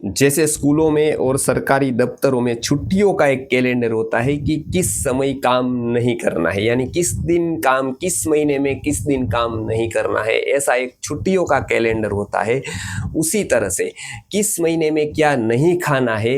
जैसे स्कूलों में और सरकारी दफ्तरों में छुट्टियों का एक कैलेंडर होता है कि किस समय काम नहीं करना है, यानी किस दिन काम, किस महीने में किस दिन काम नहीं करना है, ऐसा एक छुट्टियों का कैलेंडर होता है। उसी तरह से किस महीने में क्या नहीं खाना है,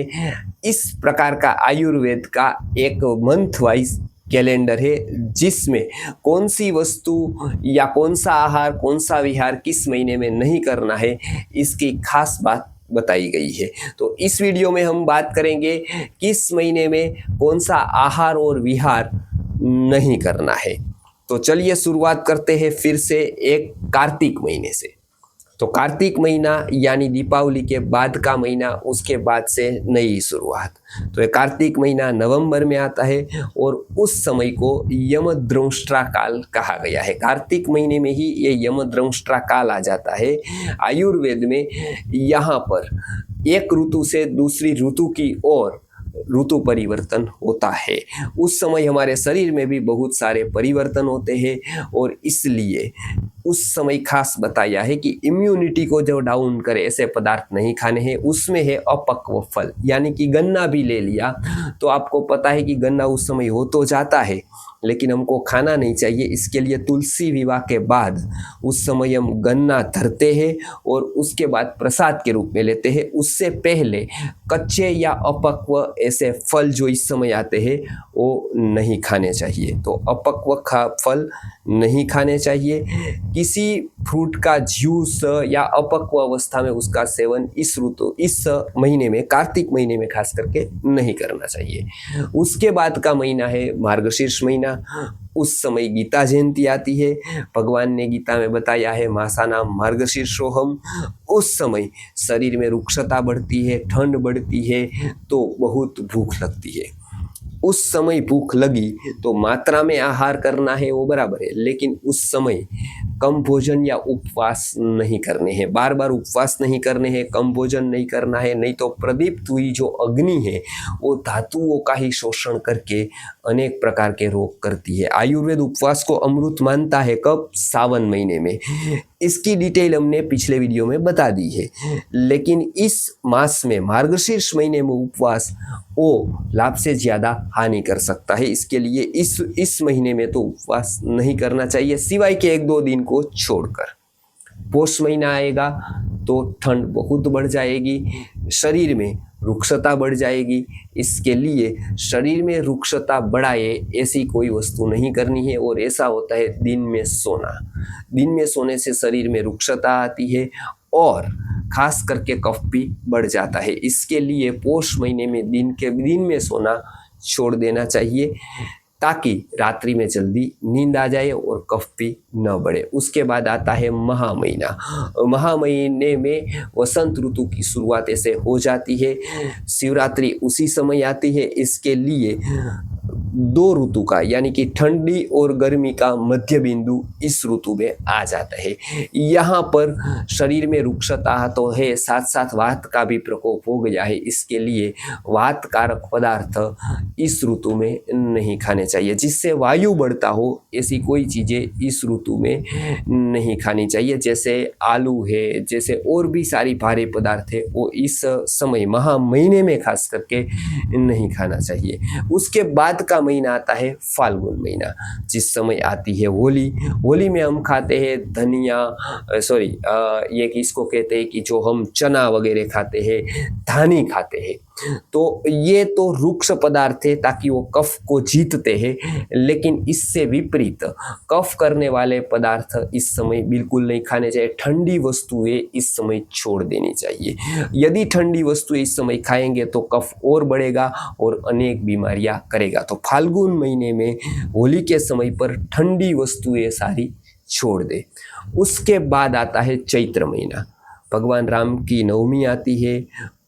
इस प्रकार का आयुर्वेद का एक मंथ वाइज कैलेंडर है, जिसमें कौन सी वस्तु या कौन सा आहार, कौन सा विहार किस महीने में नहीं करना है, इसकी खास बात बताई गई है। तो इस वीडियो में हम बात करेंगे किस महीने में कौन सा आहार और विहार नहीं करना है। तो चलिए शुरुआत करते हैं फिर से एक कार्तिक महीने से। तो कार्तिक महीना यानी दीपावली के बाद का महीना, उसके बाद से नई शुरुआत। तो ये कार्तिक महीना नवंबर में आता है और उस समय को यमद्रंष्ट्रा काल कहा गया है। कार्तिक महीने में ही ये यमद्रंष्ट्रा काल आ जाता है। आयुर्वेद में यहाँ पर एक ऋतु से दूसरी ऋतु की ओर ऋतु परिवर्तन होता है। उस समय हमारे शरीर में भी बहुत सारे परिवर्तन होते हैं और इसलिए उस समय खास बताया है कि इम्यूनिटी को जो डाउन करे ऐसे पदार्थ नहीं खाने हैं। उसमें है अपक्व फल, यानी कि गन्ना भी ले लिया तो आपको पता है कि गन्ना उस समय हो तो जाता है लेकिन हमको खाना नहीं चाहिए। इसके लिए तुलसी विवाह के बाद उस समय हम गन्ना धरते हैं और उसके बाद प्रसाद के रूप में लेते हैं। उससे पहले कच्चे या अपक्व ऐसे फल जो इस समय आते हैं वो नहीं खाने चाहिए। तो अपक्व फल नहीं खाने चाहिए। किसी फ्रूट का जूस या अपक्व अवस्था में उसका सेवन इस महीने में, कार्तिक महीने में खास करके नहीं करना चाहिए। उसके बाद का महीना है मार्गशीर्ष महीना। उस समय गीता जयंती आती है। भगवान ने गीता में बताया है मासानाम मार्गशीर्षोहम। उस समय शरीर में रुक्षता बढ़ती है, ठंड बढ़ती है, तो बहुत भूख लगती है। उस समय भूख लगी तो मात्रा में आहार करना है वो बराबर है, लेकिन उस समय कम भोजन या उपवास नहीं करने हैं। बार बार उपवास नहीं करने हैं, कम भोजन नहीं करना है, नहीं तो प्रदीप्त हुई जो अग्नि है वो धातुओं का ही शोषण करके अनेक प्रकार के रोग करती है। आयुर्वेद उपवास को अमृत मानता है। कब? सावन महीने में। इसकी डिटेल हमने पिछले वीडियो में बता दी है। लेकिन इस मास में, मार्गशीर्ष महीने में उपवास वो लाभ से ज़्यादा हानि कर सकता है। इसके लिए इस महीने में तो उपवास नहीं करना चाहिए, सिवाय के 1-2 दिन को छोड़कर। पौष महीना आएगा तो ठंड बहुत बढ़ जाएगी, शरीर में रुक्षता बढ़ जाएगी। इसके लिए शरीर में रुक्षता बढ़ाए ऐसी कोई वस्तु नहीं करनी है। और ऐसा होता है दिन में सोना। दिन में सोने से शरीर में रुक्षता आती है और खास करके कफ भी बढ़ जाता है। इसके लिए पौष महीने में दिन में सोना छोड़ देना चाहिए ताकि रात्रि में जल्दी नींद आ जाए और कफ भी न बढ़े। उसके बाद आता है महा महीना। महा महीने में वसंत ऋतु की शुरुआत ऐसे हो जाती है। शिवरात्रि उसी समय आती है। इसके लिए 2 ऋतु का, यानी कि ठंडी और गर्मी का मध्य बिंदु इस ऋतु में आ जाता है। यहाँ पर शरीर में रुक्षता तो है, साथ साथ वात का भी प्रकोप हो गया है। इसके लिए वात कारक पदार्थ इस ऋतु में नहीं खाने चाहिए। जिससे वायु बढ़ता हो ऐसी कोई चीज़ें इस ऋतु में नहीं खानी चाहिए। जैसे आलू है, जैसे और भी सारी भारी पदार्थ है, वो इस समय महा महीने में खास करके नहीं खाना चाहिए। उसके बाद का महीना आता है फाल्गुन महीना, जिस समय आती है होली। होली में हम खाते हैं धनिया, ये किसको कहते हैं कि जो हम चना वगैरह खाते हैं, धानी खाते हैं। तो ये तो रुक्ष पदार्थ है ताकि वो कफ को जीतते हैं, लेकिन इससे विपरीत कफ करने वाले पदार्थ इस समय बिल्कुल नहीं खाने चाहिए। ठंडी वस्तुएं इस समय छोड़ देनी चाहिए। यदि ठंडी वस्तुएं इस समय खाएंगे तो कफ और बढ़ेगा और अनेक बीमारियां करेगा। तो फाल्गुन महीने में होली के समय पर ठंडी वस्तुएं सारी छोड़ दे। उसके बाद आता है चैत्र महीना। भगवान राम की नवमी आती है।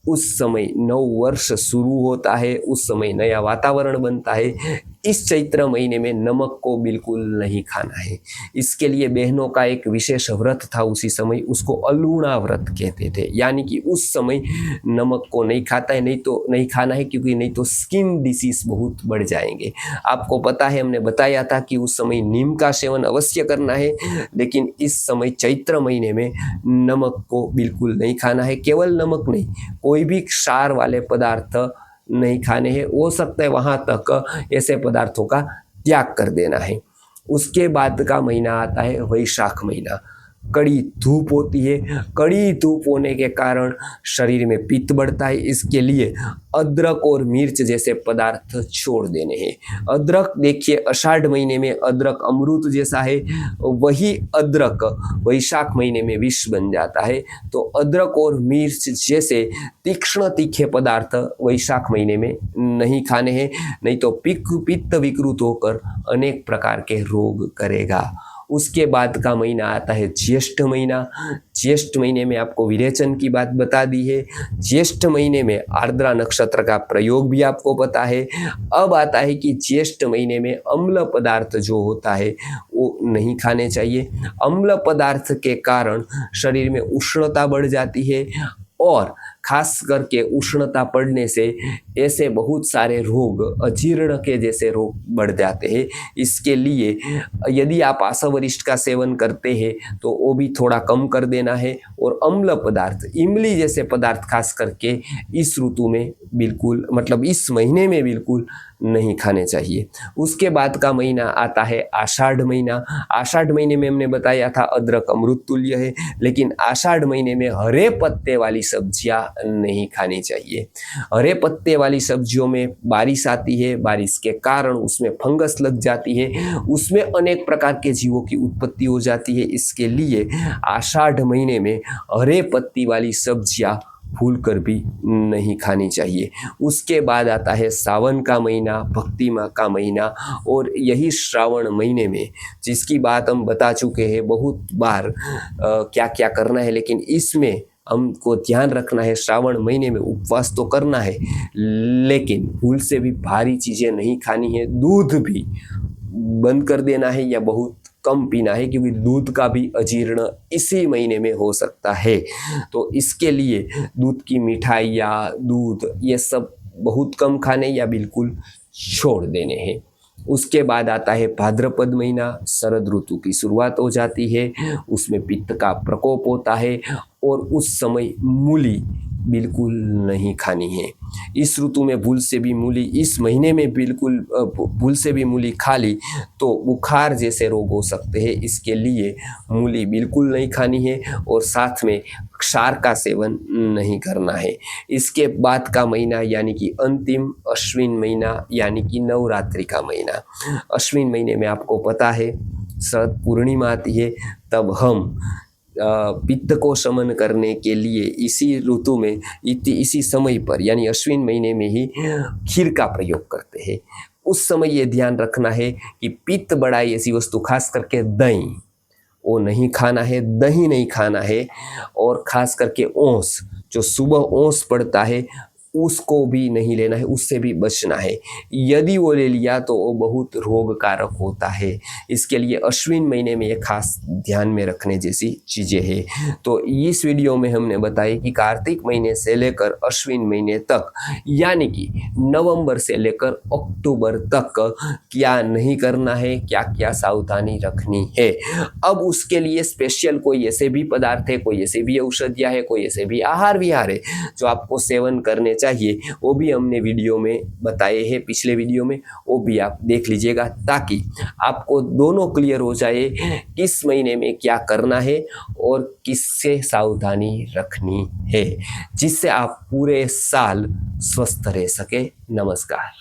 उस समय नव वर्ष शुरू होता है। उस समय नया वातावरण बनता है। इस चैत्र महीने में नमक को बिल्कुल नहीं खाना है। इसके लिए बहनों का एक विशेष व्रत था उसी समय, उसको अलूणा व्रत कहते थे, यानी कि उस समय नमक को नहीं खाता है, नहीं खाना है, क्योंकि नहीं तो स्किन डिसीज बहुत बढ़ जाएंगे। आपको पता है, हमने बताया था कि उस समय नीम का सेवन अवश्य करना है, लेकिन इस समय चैत्र महीने में नमक को बिल्कुल नहीं खाना है। केवल नमक नहीं, कोई भी क्षार वाले पदार्थ नहीं खाने हैं। हो सकता है वहाँ तक ऐसे पदार्थों का त्याग कर देना है। उसके बाद का महीना आता है वैशाख महीना। कड़ी धूप होती है, कड़ी धूप होने के कारण शरीर में पित्त बढ़ता है। इसके लिए अदरक और मिर्च जैसे पदार्थ छोड़ देने हैं। अदरक देखिए, आषाढ़ महीने में अदरक अमृत जैसा है, वही अदरक वैशाख महीने में विष बन जाता है। तो अदरक और मिर्च जैसे तीक्ष्ण तीखे पदार्थ वैशाख महीने में नहीं खाने हैं, नहीं तो पित्त विकृत होकर अनेक प्रकार के रोग करेगा। उसके बाद का महीना आता है ज्येष्ठ महीना। ज्येष्ठ महीने में आपको विरेचन की बात बता दी है। ज्येष्ठ महीने में आर्द्रा नक्षत्र का प्रयोग भी आपको पता है। अब आता है कि ज्येष्ठ महीने में अम्ल पदार्थ जो होता है वो नहीं खाने चाहिए। अम्ल पदार्थ के कारण शरीर में उष्णता बढ़ जाती है, और खास करके उष्णता पड़ने से ऐसे बहुत सारे रोग, अजीर्ण के जैसे रोग बढ़ जाते हैं। इसके लिए यदि आप आसावरिष्ठ का सेवन करते हैं तो वो भी थोड़ा कम कर देना है। और अम्ल पदार्थ, इमली जैसे पदार्थ खास करके इस ऋतु में बिल्कुल, मतलब इस महीने में बिल्कुल नहीं खाने चाहिए। उसके बाद का महीना आता है आषाढ़ महीना। आषाढ़ महीने में हमने बताया था अदरक अमृत तुल्य है, लेकिन आषाढ़ महीने में हरे पत्ते वाली सब्जियां नहीं खानी चाहिए। हरे पत्ते वाली सब्जियों में बारिश आती है, बारिश के कारण उसमें फंगस लग जाती है, उसमें अनेक प्रकार के जीवों की उत्पत्ति हो जाती है। इसके लिए आषाढ़ महीने में हरे पत्ती वाली सब्जियां भूल कर भी नहीं खानी चाहिए। उसके बाद आता है सावन का महीना, भक्ति माह का महीना। और यही श्रावण महीने में, जिसकी बात हम बता चुके हैं बहुत बार क्या क्या करना है, लेकिन इसमें हमको ध्यान रखना है, श्रावण महीने में उपवास तो करना है, लेकिन भूल से भी भारी चीज़ें नहीं खानी है। दूध भी बंद कर देना है या बहुत कम पीना है, क्योंकि दूध का भी अजीर्ण इसी महीने में हो सकता है। तो इसके लिए दूध की मिठाई या दूध ये सब बहुत कम खाने या बिल्कुल छोड़ देने हैं। उसके बाद आता है भाद्रपद महीना। शरद ऋतु की शुरुआत हो जाती है, उसमें पित्त का प्रकोप होता है, और उस समय मूली बिल्कुल नहीं खानी है। इस ऋतु में भूल से भी मूली, इस महीने में बिल्कुल भूल से भी मूली खा ली तो बुखार जैसे रोग हो सकते हैं। इसके लिए मूली बिल्कुल नहीं खानी है, और साथ में क्षार का सेवन नहीं करना है। इसके बाद का महीना यानी कि अंतिम अश्विन महीना, यानी कि नवरात्रि का महीना। अश्विन महीने में आपको पता है शरद पूर्णिमा आती है, तब हम पित्त को शमन करने के लिए इसी ऋतु में, इसी समय पर, यानी अश्विन महीने में ही खीर का प्रयोग करते हैं। उस समय ये ध्यान रखना है कि पित्त बढ़ाए ऐसी वस्तु, खास करके दही, वो नहीं खाना है, दही नहीं खाना है। और खास करके ओंस, जो सुबह ओंस पड़ता है उसको भी नहीं लेना है, उससे भी बचना है। यदि वो ले लिया तो वो बहुत रोग कारक होता है। इसके लिए अश्विन महीने में ये खास ध्यान में रखने जैसी चीज़ें हैं। तो इस वीडियो में हमने बताया कि कार्तिक महीने से लेकर अश्विन महीने तक, यानी कि नवंबर से लेकर अक्टूबर तक क्या नहीं करना है, क्या क्या सावधानी रखनी है। अब उसके लिए स्पेशल कोई ऐसे भी पदार्थ है, कोई ऐसे भी औषधियाँ है, कोई ऐसे भी आहार विहार है जो आपको सेवन करने चाहिए, वो भी हमने वीडियो में बताए हैं, पिछले वीडियो में, वो भी आप देख लीजिएगा, ताकि आपको दोनों क्लियर हो जाए किस महीने में क्या करना है और किससे सावधानी रखनी है, जिससे आप पूरे साल स्वस्थ रह सके। नमस्कार।